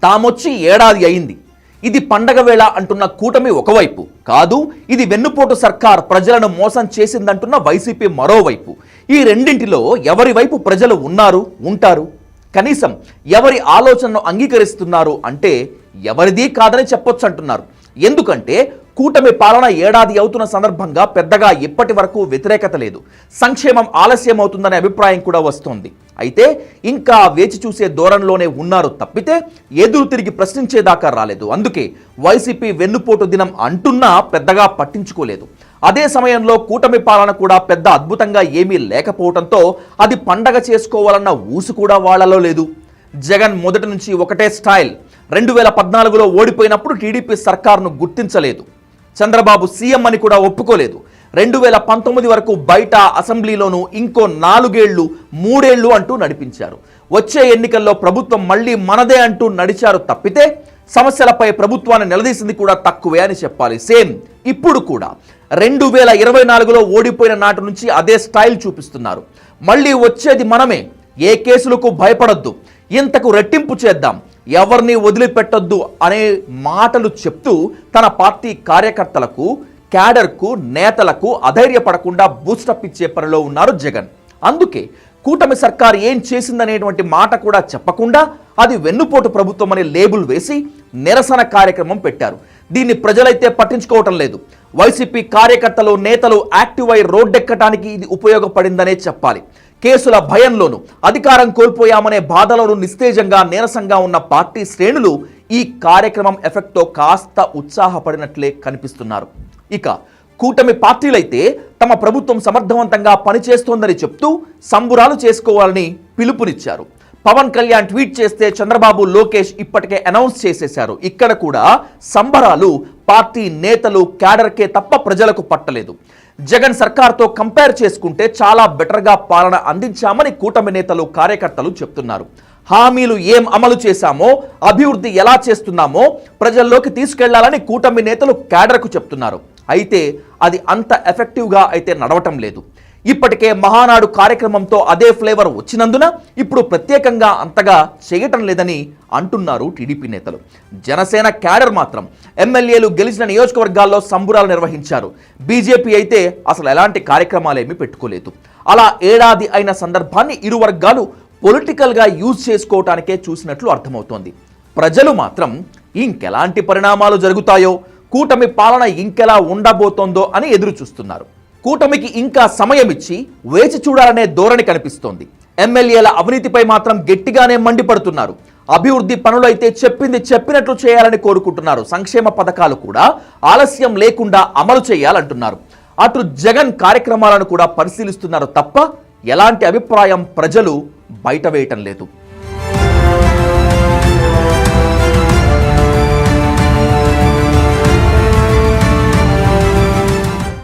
తామొచ్చి ఏడాది అయింది, ఇది పండగ వేళ అంటున్న కూటమి ఒకవైపు, కాదు ఇది వెన్నుపోటు సర్కార్ ప్రజలను మోసం చేసిందంటున్న వైసీపీ మరోవైపు. ఈ రెండింటిలో ఎవరి వైపు ప్రజలు ఉన్నారు, ఉంటారు? కనీసం ఎవరి ఆలోచనను అంగీకరిస్తున్నారు అంటే ఎవరిది కాదని చెప్పొచ్చు అంటున్నారు. ఎందుకంటే కూటమి పాలన ఏడాది అవుతున్న సందర్భంగా పెద్దగా ఇప్పటి వరకు వ్యతిరేకత లేదు, సంక్షేమం ఆలస్యం అవుతుందనే అభిప్రాయం కూడా వస్తోంది. అయితే ఇంకా వేచి చూసే ధోరణిలోనే ఉన్నారు తప్పితే ఎదురు తిరిగి ప్రశ్నించేదాకా రాలేదు. అందుకే వైసీపీ వెన్నుపోటు దినం అంటున్నా పెద్దగా పట్టించుకోలేదు. అదే సమయంలో కూటమి పాలన కూడా పెద్ద అద్భుతంగా ఏమీ లేకపోవడంతో అది పండగ చేసుకోవాలన్న ఊసు కూడా వాళ్లలో లేదు. జగన్ మొదటి నుంచి ఒకటే స్టైల్. 2014లో ఓడిపోయినప్పుడు టీడీపీ సర్కార్ను గుర్తించలేదు, చంద్రబాబు సీఎం అని కూడా ఒప్పుకోలేదు. 2019 వరకు బయట అసెంబ్లీలోనూ ఇంకో 4 ఏళ్లు 3 ఏళ్లు అంటూ నడిపించారు. వచ్చే ఎన్నికల్లో ప్రభుత్వం మళ్ళీ మనదే అంటూ నడిచారు తప్పితే సమస్యలపై ప్రభుత్వాన్ని నిలదీసింది కూడా తక్కువే అని చెప్పాలి. సేమ్ ఇప్పుడు కూడా 2024లో ఓడిపోయిన నాటి నుంచి అదే స్టైల్ చూపిస్తున్నారు. మళ్ళీ వచ్చేది మనమే, ఏ కేసులకు భయపడొద్దు, ఇంతకు రెట్టింపు చేద్దాం, ఎవరిని వదిలిపెట్టొద్దు అనే మాటలు చెప్తూ తన పార్టీ కార్యకర్తలకు, క్యాడర్కు, నేతలకు అధైర్యపడకుండా బూస్టప్ ఇచ్చే పనిలో ఉన్నారు జగన్. అందుకే కూటమి సర్కార్ ఏం చేసిందనేటువంటి మాట కూడా చెప్పకుండా అది వెన్నుపోటు ప్రభుత్వం అనే లేబుల్ వేసి నిరసన కార్యక్రమం పెట్టారు. దీన్ని ప్రజలైతే పట్టించుకోవటం లేదు. వైసీపీ కార్యకర్తలు, నేతలు యాక్టివ్ అయి రోడ్డెక్కటానికి ఇది ఉపయోగపడిందనే చెప్పాలి. కేసుల భయంలోనూ, అధికారం కోల్పోయామనే బాధలోనూ నిస్తేజంగా, నీరసంగా ఉన్న పార్టీ శ్రేణులు ఈ కార్యక్రమం ఎఫెక్ట్తో కాస్త ఉత్సాహపడినట్లే కనిపిస్తున్నారు. ఇక కూటమి పార్టీలైతే తమ ప్రభుత్వం సమర్థవంతంగా పనిచేస్తోందని చెప్తూ సంబురాలు చేసుకోవాలని పిలుపునిచ్చారు. పవన్ కళ్యాణ్ ట్వీట్ చేస్తే చంద్రబాబు, లోకేష్ ఇప్పటికే అనౌన్స్ చేసేశారు. ఇక్కడ కూడా సంబరాలు పార్టీ నేతలు, క్యాడర్కే తప్ప ప్రజలకు పట్టలేదు. జగన్ సర్కార్తో కంపేర్ చేసుకుంటే చాలా బెటర్గా పాలన అందించామని కూటమి నేతలు, కార్యకర్తలు చెప్తున్నారు. హామీలు ఏం అమలు చేశామో, అభివృద్ధి ఎలా చేస్తున్నామో ప్రజల్లోకి తీసుకెళ్లాలని కూటమి నేతలు క్యాడర్కు చెప్తున్నారు. అయితే అది అంత ఎఫెక్టివ్గా అయితే నడవటం లేదు. ఇప్పటికే మహానాడు కార్యక్రమంతో అదే ఫ్లేవర్ వచ్చినందున ఇప్పుడు ప్రత్యేకంగా అంతగా చేయటం లేదని అంటున్నారు టీడీపీ నేతలు. జనసేన క్యాడర్ మాత్రం ఎమ్మెల్యేలు గెలిచిన నియోజకవర్గాల్లో సంబురాలు నిర్వహించారు. బీజేపీ అయితే అసలు ఎలాంటి కార్యక్రమాలేమీ పెట్టుకోలేదు. అలా ఏడాది అయిన సందర్భాన్ని ఇరు వర్గాలు పొలిటికల్గా యూజ్ చేసుకోవటానికే చూసినట్లు అర్థమవుతోంది. ప్రజలు మాత్రం ఇంకెలాంటి పరిణామాలు జరుగుతాయో, కూటమి పాలన ఇంకెలా ఉండబోతోందో అని ఎదురు చూస్తున్నారు. కూటమికి ఇంకా సమయం ఇచ్చి వేచి చూడాలనే ధోరణి కనిపిస్తోంది. ఎమ్మెల్యేల అవినీతిపై మాత్రం గట్టిగానే మండిపడుతున్నారు. అభివృద్ధి పనులు అయితే చెప్పింది చెప్పినట్లు చేయాలని కోరుకుంటున్నారు. సంక్షేమ పథకాలు కూడా ఆలస్యం లేకుండా అమలు చేయాలంటున్నారు. అటు జగన్ కార్యక్రమాలను కూడా పరిశీలిస్తున్నారు తప్ప ఎలాంటి అభిప్రాయం ప్రజలు బయట వేయటం లేదు.